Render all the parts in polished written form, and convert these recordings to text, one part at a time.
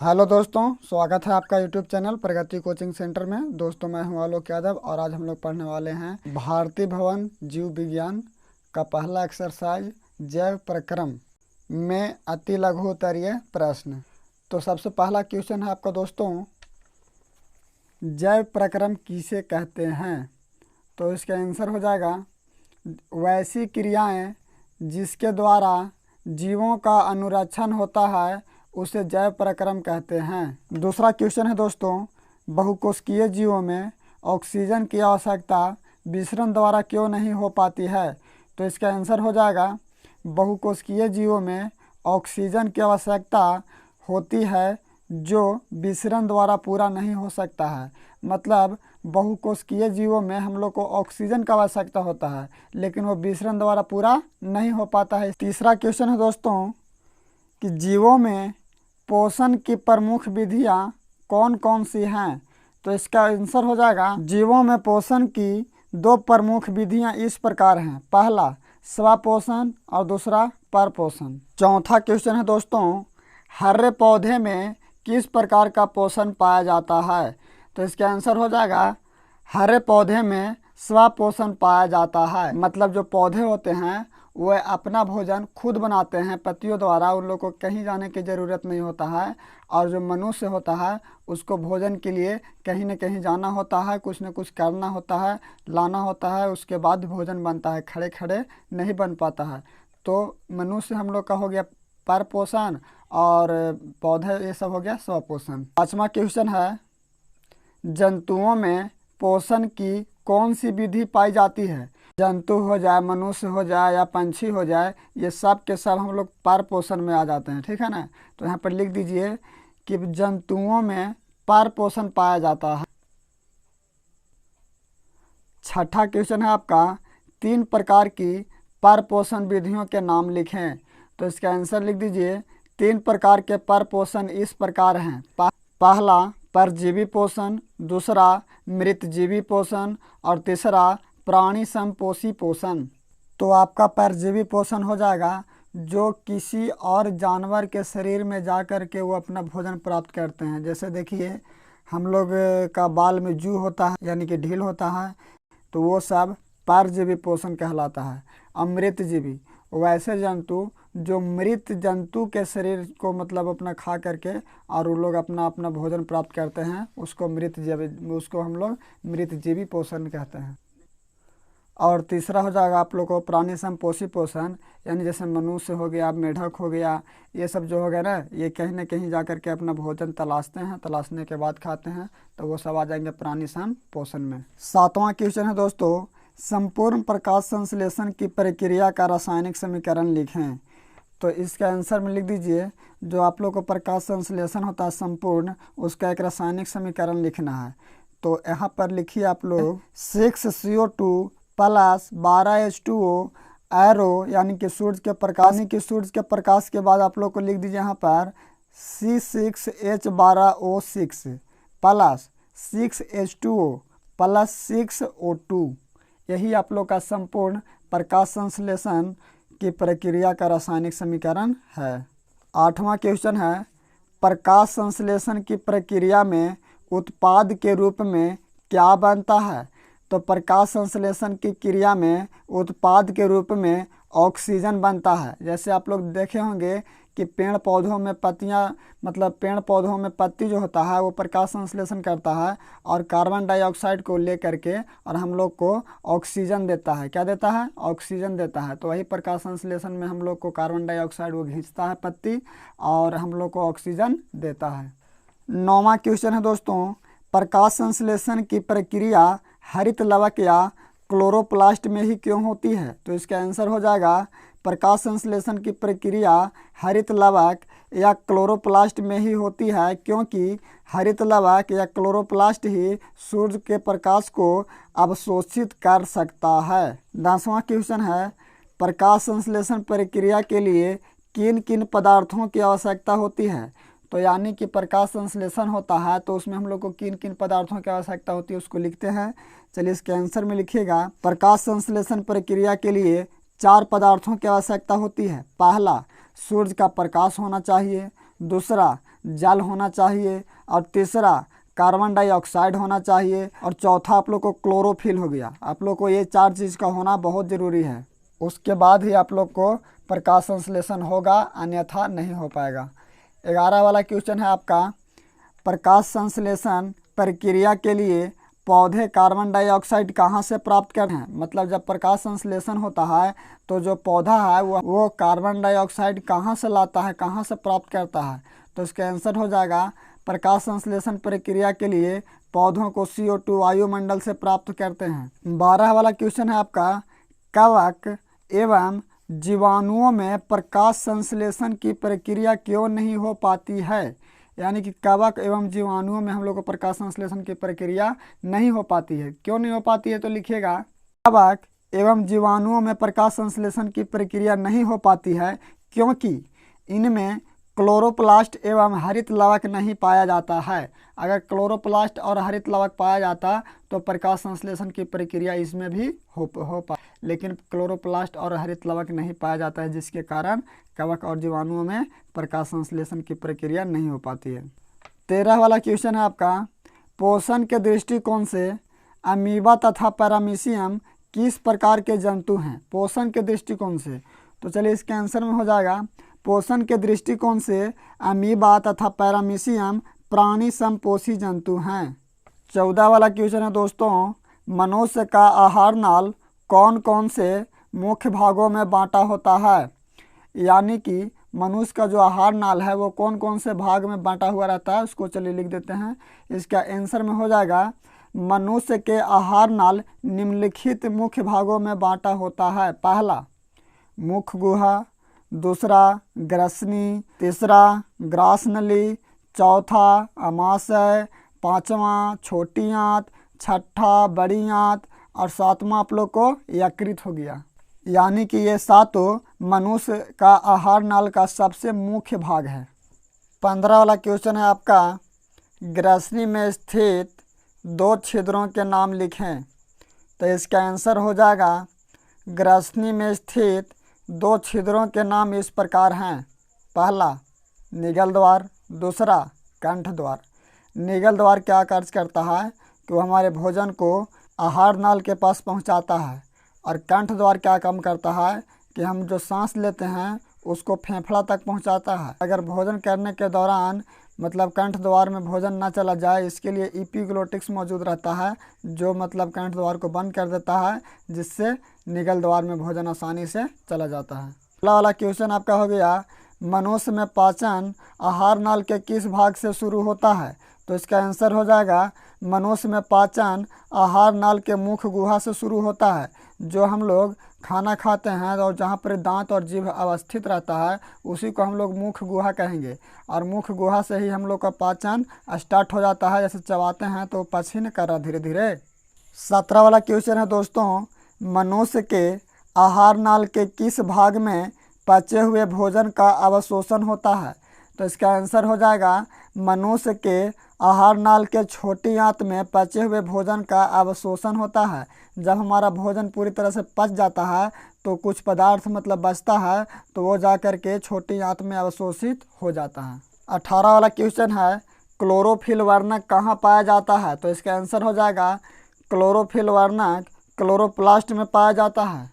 Hello दोस्तों, स्वागत है आपका यूट्यूब चैनल प्रगति कोचिंग सेंटर में। दोस्तों, मैं हूं आलोक यादव और आज हम लोग पढ़ने वाले हैं भारतीय भवन जीव विज्ञान का पहला एक्सरसाइज जैव प्रक्रम में अति लघु उत्तरीय प्रश्न। तो सबसे पहला क्वेश्चन है आपका दोस्तों, जैव प्रक्रम किसे कहते हैं? तो इसका आंसर हो जाएगा वैसी क्रियाएं जिसके द्वारा जीवों का अनुरक्षण होता है उसे जैव प्रक्रम कहते हैं। दूसरा क्वेश्चन है दोस्तों, बहुकोशिकीय जीवों में ऑक्सीजन की आवश्यकता विसरण द्वारा क्यों नहीं हो पाती है? तो इसका आंसर हो जाएगा बहुकोशिकीय जीवों में ऑक्सीजन की आवश्यकता होती है जो विसरण द्वारा पूरा नहीं हो सकता है। मतलब बहुकोशिकीय जीवों में हम लोग को ऑक्सीजन का आवश्यकता होता है लेकिन वो विसरण द्वारा पूरा नहीं हो पाता है। तीसरा क्वेश्चन है दोस्तों कि जीवों में पोषण की प्रमुख विधियां कौन कौन सी हैं? तो इसका आंसर हो जाएगा जीवों में पोषण की दो प्रमुख विधियां इस प्रकार हैं, पहला स्वपोषण और दूसरा परपोषण। चौथा क्वेश्चन है दोस्तों, हरे पौधे में किस प्रकार का पोषण पाया जाता है? तो इसका आंसर हो जाएगा हरे पौधे में स्वपोषण पाया जाता है। मतलब जो पौधे होते हैं वह अपना भोजन खुद बनाते हैं पत्तियों द्वारा, उन लोग को कहीं जाने की ज़रूरत नहीं होता है। और जो मनुष्य होता है उसको भोजन के लिए कहीं न कहीं जाना होता है, कुछ न कुछ करना होता है, लाना होता है, उसके बाद भोजन बनता है, खड़े खड़े नहीं बन पाता है। तो मनुष्य हम लोग का हो गया परपोषण और पौधे ये सब हो गया स्वपोषण। पाँचवा क्वेश्चन है, जंतुओं में पोषण की कौन सी विधि पाई जाती है? जंतु हो जाए, मनुष्य हो जाए या पंछी हो जाए, ये सब के सब हम लोग परपोषण में आ जाते हैं, ठीक है ना। तो यहाँ पर लिख दीजिए कि जंतुओं में परपोषण पाया जाता है। छठा क्वेश्चन है आपका, 3 प्रकार की परपोषण विधियों के नाम लिखें। तो इसका आंसर लिख दीजिए 3 प्रकार के परपोषण इस प्रकार हैं, पहला परजीवी पोषण, दूसरा मृतजीवी पोषण और तीसरा प्राणी संपोषी पोषण। तो आपका परजीवी पोषण हो जाएगा जो किसी और जानवर के शरीर में जा कर के वो अपना भोजन प्राप्त करते हैं। जैसे देखिए हम लोग का बाल में जू होता है यानी कि ढील होता है, तो वो सब परजीवी पोषण कहलाता है। अमृतजीवी वैसे जंतु जो मृत जंतु के शरीर को मतलब अपना खा करके और वो लोग अपना अपना भोजन प्राप्त करते हैं, उसको उसको हम लोग मृतजीवी पोषण कहते हैं। और तीसरा हो जाएगा आप लोग को प्राणी संपोषी पोषण, यानी जैसे मनुष्य हो गया, मेढक हो गया, ये सब जो हो गया ना, ये कहीं ना कहीं जा करके अपना भोजन तलाशते हैं, तलाशने के बाद खाते हैं, तो वो सब आ जाएंगे प्राणी संपोषण में। 7वां क्वेश्चन है दोस्तों, संपूर्ण प्रकाश संश्लेषण की प्रक्रिया का रासायनिक समीकरण लिखें। तो इसका आंसर में लिख दीजिए जो आप लोग को प्रकाश संश्लेषण होता है संपूर्ण, उसका एक रासायनिक समीकरण लिखना है। तो यहाँ पर लिखिए आप लोग 6CO2 प्लस 12H2O एरो यानी कि सूरज के प्रकाश के बाद आप लोग को लिख दीजिए यहाँ पर C6H12O6 plus 6H2O plus 6O2। यही आप लोग का संपूर्ण प्रकाश संश्लेषण की प्रक्रिया का रासायनिक समीकरण है। 8वां क्वेश्चन है, प्रकाश संश्लेषण की प्रक्रिया में उत्पाद के रूप में क्या बनता है? तो प्रकाश संश्लेषण की क्रिया में उत्पाद के रूप में ऑक्सीजन बनता है। जैसे आप लोग देखे होंगे कि पेड़ पौधों में पत्तियां मतलब पेड़ पौधों में पत्ती जो होता है वो प्रकाश संश्लेषण करता है और कार्बन डाइऑक्साइड को ले करके और हम लोग को ऑक्सीजन देता है। क्या देता है? ऑक्सीजन देता है। तो वही प्रकाश संश्लेषण में हम लोग को कार्बन डाइऑक्साइड वो खींचता है पत्ती और हम लोग को ऑक्सीजन देता है। 9वां क्वेश्चन है दोस्तों, प्रकाश संश्लेषण की प्रक्रिया हरित लवक या क्लोरोप्लास्ट में ही क्यों होती है? तो इसका आंसर हो जाएगा प्रकाश संश्लेषण की प्रक्रिया हरित लवक या क्लोरोप्लास्ट में ही होती है क्योंकि हरित लवक या क्लोरोप्लास्ट ही सूर्य के प्रकाश को अवशोषित कर सकता है। 10वां क्वेश्चन है, प्रकाश संश्लेषण प्रक्रिया के लिए किन किन पदार्थों की आवश्यकता होती है? तो यानी कि प्रकाश संश्लेषण होता है तो उसमें हम लोग को किन किन पदार्थों की आवश्यकता होती है उसको लिखते हैं। चलिए इसके आंसर में लिखिएगा, प्रकाश संश्लेषण प्रक्रिया के लिए 4 पदार्थों की आवश्यकता होती है। पहला सूर्य का प्रकाश होना चाहिए, दूसरा जल होना चाहिए, और तीसरा कार्बन डाइऑक्साइड होना चाहिए, और चौथा आप लोग को क्लोरोफिल हो गया। आप लोग को ये 4 चीज़ का होना बहुत ज़रूरी है। उसके बाद ही आप लोग को प्रकाश संश्लेषण होगा, अन्यथा नहीं हो पाएगा। 11 वाला क्वेश्चन है आपका, प्रकाश संश्लेषण प्रक्रिया के लिए पौधे कार्बन डाइऑक्साइड कहाँ से प्राप्त करते हैं। मतलब जब प्रकाश संश्लेषण होता है तो जो पौधा है वो कार्बन डाइऑक्साइड कहाँ से लाता है, कहाँ से प्राप्त करता है। तो इसका आंसर हो जाएगा, प्रकाश संश्लेषण प्रक्रिया के लिए पौधों को CO2 वायुमंडल से प्राप्त करते हैं। 12 वाला क्वेश्चन है आपका, कवक एवं जीवाणुओं में प्रकाश संश्लेषण की प्रक्रिया क्यों नहीं हो पाती है। यानी कि कवक एवं जीवाणुओं में हम लोग को प्रकाश संश्लेषण की प्रक्रिया नहीं हो पाती है। क्यों नहीं हो पाती है तो लिखिएगा, कवक एवं जीवाणुओं में प्रकाश संश्लेषण की प्रक्रिया नहीं हो पाती है क्योंकि इनमें क्लोरोप्लास्ट एवं हरित लवक नहीं पाया जाता है। अगर क्लोरोप्लास्ट और हरित लवक पाया जाता तो प्रकाश संश्लेषण की प्रक्रिया इसमें भी हो पा, लेकिन क्लोरोप्लास्ट और हरित लवक नहीं पाया जाता है, जिसके कारण कवक और जीवाणुओं में प्रकाश संश्लेषण की प्रक्रिया नहीं हो पाती है। 13 वाला क्वेश्चन है आपका, पोषण के दृष्टिकोण से अमीबा तथा पैरामीशियम किस प्रकार के जंतु हैं। पोषण के दृष्टिकोण से, तो चलिए इसके आंसर में हो जाएगा, पोषण के दृष्टिकोण से अमीबा तथा पैरामीशियम प्राणी समपोषी जंतु हैं। 14 वाला क्वेश्चन है दोस्तों, मनुष्य का आहार नाल कौन कौन से मुख्य भागों में बांटा होता है। यानी कि मनुष्य का जो आहार नाल है वो कौन कौन से भाग में बांटा हुआ रहता है, उसको चलिए लिख देते हैं। इसका आंसर में हो जाएगा, मनुष्य के आहार नाल निम्नलिखित मुख्य भागों में बांटा होता है। पहला मुख गुहा, दूसरा ग्रसनी, तीसरा ग्रासनली, चौथा अमाशय, पांचवा छोटी आंत, छठा बड़ी आंत, और सातवां आप लोग को यकृत हो गया। यानी कि ये सातों मनुष्य का आहार नाल का सबसे मुख्य भाग है। 15 वाला क्वेश्चन है आपका, ग्रसनी में स्थित 2 छिद्रों के नाम लिखें। तो इसका आंसर हो जाएगा, ग्रसनी में स्थित 2 छिद्रों के नाम इस प्रकार हैं। पहला निगल द्वार, दूसरा कंठ द्वार। निगल द्वार क्या कार्य करता है कि वो हमारे भोजन को आहार नाल के पास पहुंचाता है, और कंठ द्वार क्या काम करता है कि हम जो सांस लेते हैं उसको फेफड़ा तक पहुंचाता है। अगर भोजन करने के दौरान मतलब कंठ द्वार में भोजन ना चला जाए, इसके लिए एपिग्लोटिक्स मौजूद रहता है, जो मतलब कंठ द्वार को बंद कर देता है, जिससे निगल द्वार में भोजन आसानी से चला जाता है। अगला वाला क्वेश्चन आपका हो गया, मनुष्य में पाचन आहार नाल के किस भाग से शुरू होता है। तो इसका आंसर हो जाएगा, मनुष्य में पाचन आहार नाल के मुख गुहा से शुरू होता है। जो हम लोग खाना खाते हैं और जहाँ पर दांत और जीभ अवस्थित रहता है उसी को हम लोग मुख गुहा कहेंगे, और मुख गुहा से ही हम लोग का पाचन स्टार्ट हो जाता है। जैसे चबाते हैं तो पसीन कर रहा धीरे धीरे। 17 वाला क्वेश्चन है दोस्तों, मनुष्य के आहार नाल के किस भाग में पचे हुए भोजन का अवशोषण होता है। तो इसका आंसर हो जाएगा, मनुष्य के आहार नाल के छोटी आंत में पचे हुए भोजन का अवशोषण होता है। जब हमारा भोजन पूरी तरह से पच जाता है तो कुछ पदार्थ मतलब बचता है, तो वो जा कर के छोटी आंत में अवशोषित हो जाता है। 18 वाला क्वेश्चन है, क्लोरोफिल वर्णक कहाँ पाया जाता है। तो इसका आंसर हो जाएगा, क्लोरोफिल वर्णक क्लोरोप्लास्ट में पाया जाता है।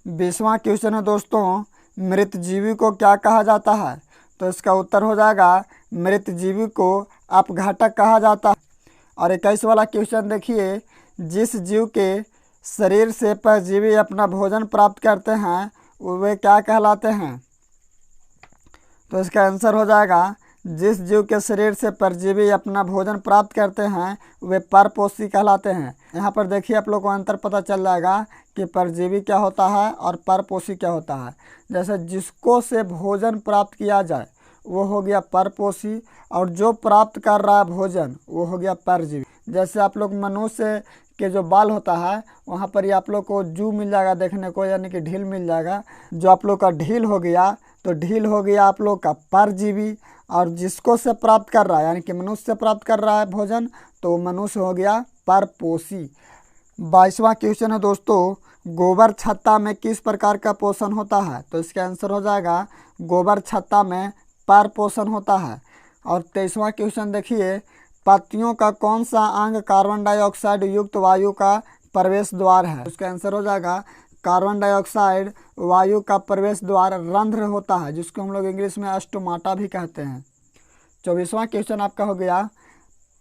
20वां क्वेश्चन है दोस्तों, मृत जीवी को क्या कहा जाता है। तो इसका उत्तर हो जाएगा, मृत जीवी को अपघटक कहा जाता है। और 21 वाला क्वेश्चन देखिए, जिस जीव के शरीर से परजीवी अपना भोजन प्राप्त करते हैं वे क्या कहलाते हैं। तो इसका आंसर हो जाएगा, जिस जीव के शरीर से परजीवी अपना भोजन प्राप्त करते हैं वे परपोषी कहलाते हैं। यहाँ पर देखिए आप लोग को अंतर पता चल जाएगा कि परजीवी क्या होता है और परपोषी क्या होता है। जैसे जिसको से भोजन प्राप्त किया जाए वो हो गया परपोषी, और जो प्राप्त कर रहा है भोजन वो हो गया परजीवी। जैसे आप लोग मनुष्य के जो बाल होता है वहाँ पर ही आप लोग को जू मिल जाएगा देखने को, यानी कि ढील मिल जाएगा। जो आप लोग का ढील हो गया तो ढील हो गया आप लोग का परजीवी, और जिसको से प्राप्त कर रहा है यानी कि मनुष्य से प्राप्त कर रहा है भोजन तो मनुष्य हो गया परपोषी। 22वां क्वेश्चन है दोस्तों, गोबर छत्ता में किस प्रकार का पोषण होता है। तो इसका आंसर हो जाएगा, गोबर छत्ता में परपोषण होता है। और 23वां क्वेश्चन देखिए, पत्तियों का कौन सा अंग कार्बन डाइऑक्साइड युक्त वायु का प्रवेश द्वार है? उसका आंसर हो जाएगा कार्बन डाइऑक्साइड वायु का प्रवेश द्वार रंध्र होता है, जिसको हम लोग इंग्लिश में स्टोमाटा भी कहते हैं। 24वां क्वेश्चन आपका हो गया,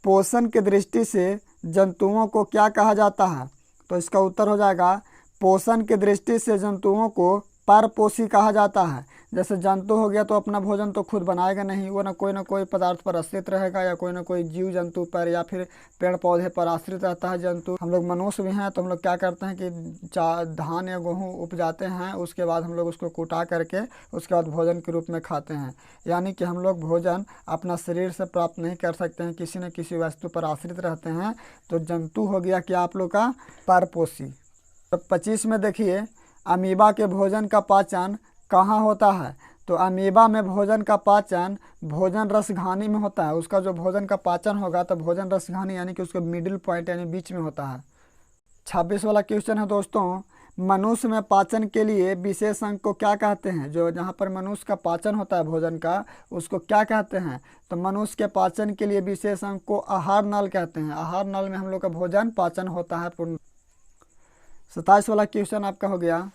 पोषण की दृष्टि से जंतुओं को क्या कहा जाता है? तो इसका उत्तर हो जाएगा पोषण की दृष्टि से जंतुओं को परपोषी कहा जाता है। जैसे जंतु हो गया तो अपना भोजन तो खुद बनाएगा नहीं, वो ना कोई पदार्थ पर आश्रित रहेगा या कोई ना कोई जीव जंतु पर या फिर पेड़ पौधे पर आश्रित रहता है जंतु। हम लोग मनुष्य भी हैं तो हम लोग क्या करते हैं कि धान या गेहूँ उपजाते हैं, उसके बाद हम लोग उसको कुटा करके उसके बाद भोजन के रूप में खाते हैं। यानी कि हम लोग भोजन अपना शरीर से प्राप्त नहीं कर सकते हैं, किसी न किसी वस्तु पर आश्रित रहते हैं। तो जंतु हो गया क्या आप लोग का परपोषी। तो 25 में देखिए, अमीबा के भोजन का पाचन कहाँ होता है? तो अमीबा में भोजन का पाचन भोजन रसघानी में होता है। उसका जो भोजन का पाचन होगा तो भोजन रसघानी यानी कि उसके मिडिल पॉइंट यानी बीच में होता है। 26 वाला क्वेश्चन है दोस्तों, मनुष्य में पाचन के लिए विशेष अंग को क्या कहते हैं? जो जहाँ पर मनुष्य का पाचन होता है भोजन का, उसको क्या कहते हैं? तो मनुष्य के पाचन के लिए विशेष अंग को आहार नल कहते हैं। आहार नल में हम लोग का भोजन पाचन होता है पूर्ण। 27 वाला क्वेश्चन आपका हो गया,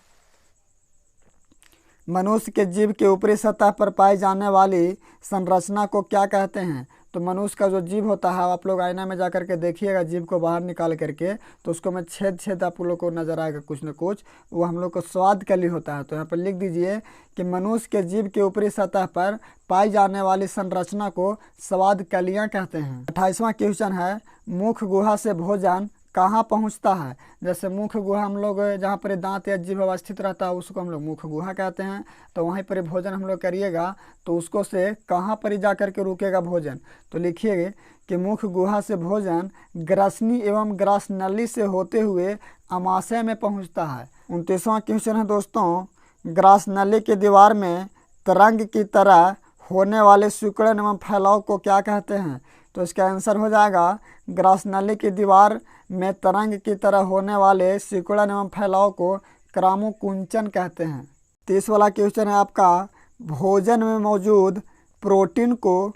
मनुष्य के जीभ के ऊपरी सतह पर पाई जाने वाली संरचना को क्या कहते हैं? तो मनुष्य का जो जीभ होता है, आप लोग आईना में जा करके देखिएगा, जीभ को बाहर निकाल करके तो उसको में छेद आप लोग को नजर आएगा कुछ न कुछ, वो हम लोग को स्वाद कली होता है। तो यहाँ पर लिख दीजिए कि मनुष्य के जीभ के ऊपरी सतह पर पाई जाने वाली संरचना को स्वाद कलियाँ कहते हैं। 28वां क्वेश्चन है, मुख गुहा से भोजन कहाँ पहुँचता है? जैसे मुख गुहा हम लोग जहाँ पर दांत या जीभ अवस्थित रहता है उसको हम लोग मुख गुहा कहते हैं। तो वहीं पर भोजन हम लोग करिएगा तो उसको से कहाँ पर जा कर के रुकेगा भोजन? तो लिखिए कि मुख गुहा से भोजन ग्रसनी एवं ग्रासनली से होते हुए आमाशय में पहुँचता है। 29वां क्वेश्चन है दोस्तों, ग्रासनली की दीवार में तरंग की तरह होने वाले सिकुड़न एवं फैलाव को क्या कहते हैं? तो इसका आंसर हो जाएगा ग्रासनली की दीवार में तरंग की तरह होने वाले सिकुड़न एवं फैलाव को क्रामोकुंचन कहते हैं। 30 वाला क्वेश्चन है आपका, भोजन में मौजूद प्रोटीन को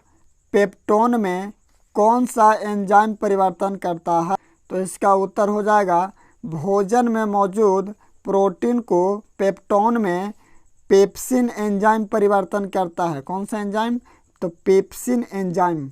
पेप्टोन में कौन सा एंजाइम परिवर्तन करता है? तो इसका उत्तर हो जाएगा भोजन में मौजूद प्रोटीन को पेप्टोन में पेप्सिन एंजाइम परिवर्तन करता है। कौन सा एंजाइम? तो पेप्सिन एंजाइम।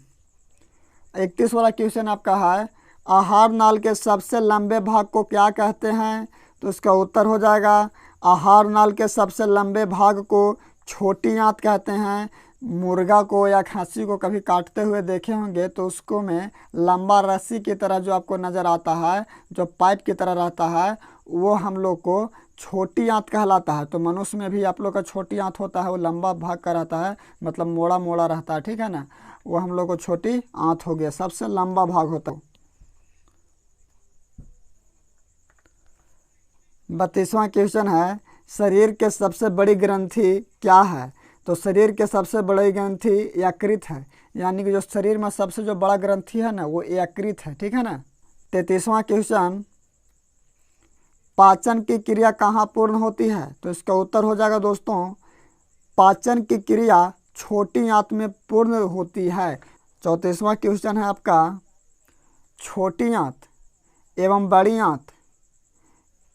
31 वाला क्वेश्चन आपका है, आहार नाल के सबसे लंबे भाग को क्या कहते हैं? तो इसका उत्तर हो जाएगा आहार नाल के सबसे लंबे भाग को छोटी आंत कहते हैं। मुर्गा को या खस्सी को कभी काटते हुए देखे होंगे तो उसको में लंबा रस्सी की तरह जो आपको नज़र आता है, जो पाइप की तरह रहता है, वो हम लोग को छोटी आंत कहलाता है। तो मनुष्य में भी आप लोग का छोटी आंत होता है, वो लंबा भाग का रहता है, मतलब मोड़ा मोड़ा रहता है, ठीक है ना, वो हम लोग को छोटी आंत हो गया, सबसे लंबा भाग होता है। 32वां क्वेश्चन है, शरीर के सबसे बड़ी ग्रंथि क्या है? तो शरीर के सबसे बड़ी ग्रंथि यकृत है, यानी कि जो शरीर में सबसे जो बड़ा ग्रंथि है ना वो यकृत है, ठीक है ना। 33वां क्वेश्चन, पाचन की क्रिया कहाँ पूर्ण होती है? तो इसका उत्तर हो जाएगा दोस्तों, पाचन की क्रिया छोटी आंत में पूर्ण होती है। 34वां क्वेश्चन है आपका, छोटी आंत एवं बड़ी आंत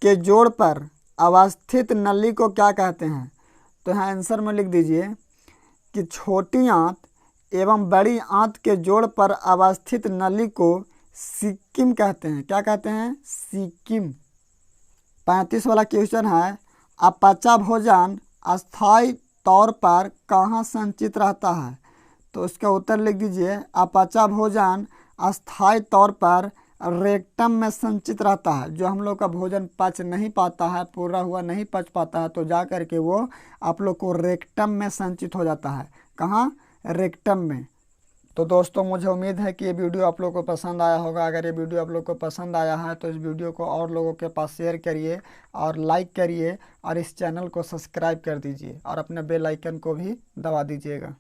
के जोड़ पर अवस्थित नली को क्या कहते हैं? तो यहाँ आंसर में लिख दीजिए कि छोटी आंत एवं बड़ी आंत के जोड़ पर अवस्थित नली को सिक्किम कहते हैं। क्या कहते हैं? सिक्किम। 35 वाला क्वेश्चन है, अपचा भोजन अस्थायी तौर पर कहाँ संचित रहता है? तो इसका उत्तर लिख दीजिए, अपचा भोजन अस्थायी तौर पर रेक्टम में संचित रहता है। जो हम लोग का भोजन पच नहीं पाता है, पूरा हुआ नहीं पच पाता है, तो जा कर के वो आप लोग को रेक्टम में संचित हो जाता है। कहाँ? रेक्टम में। तो दोस्तों मुझे उम्मीद है कि ये वीडियो आप लोग को पसंद आया होगा। अगर ये वीडियो आप लोग को पसंद आया है तो इस वीडियो को और लोगों के पास शेयर करिए और लाइक करिए और इस चैनल को सब्सक्राइब कर दीजिए और अपने बेल आइकन को भी दबा दीजिएगा।